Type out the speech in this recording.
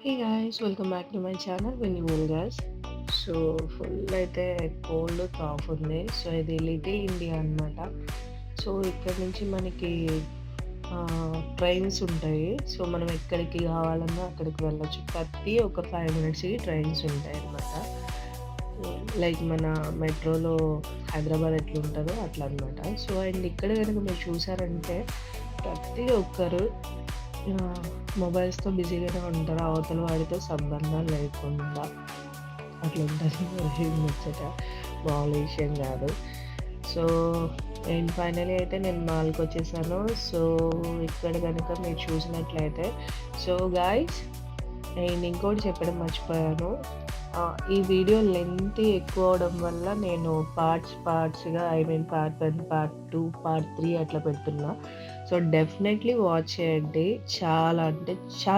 Hey guys welcome back to my channel వినిమల్ guys. So full అయితే cold cough ఉంది. So ఇది little India అన్నమాట. సో ఇక్కడ నుంచి మనకి ట్రైన్స్ ఉంటాయి. సో మనం ఎక్కడికి కావాలన్నా అక్కడికి వెళ్ళొచ్చు. ప్రతి ఒక 5 మినిట్స్‌కి ట్రైన్స్ ఉంటాయన్నమాట. లైక్ మన మెట్రోలో హైదరాబాద్ ఎట్లుంటదో అట్లా అన్నమాట. సో అండ్ ఇక్కడ గనుక మీరు చూసారంటే ప్రతి ఒక్కరు మొబైల్స్‌తో బిజీగానే ఉంటారు. అవతల వాడితో సంబంధం లేకుండా అట్లుంటది మరి ముచ్చట. మామూలు విషయం గాదు. సో, అండ్ ఫైనల్లీ అయితే నేను మాల్‌కొచ్చేసాను. సో, ఇక్కడ గనక మీరు చూసినట్లయితే సో, గాయ్స్ అండ్ ఇంకోటి చెప్పడం మర్చిపోయాను. ఈ వీడియో లెంతీ ఎక్కువ అవ్వడం వల్ల నేను పార్ట్స్‌గా I mean part 1, part 2, part 3 అట్లా పెడుతున్నా. సో, డెఫినైట్‌లీ వాచ్ చేయండి. చాలా అంటే చాలా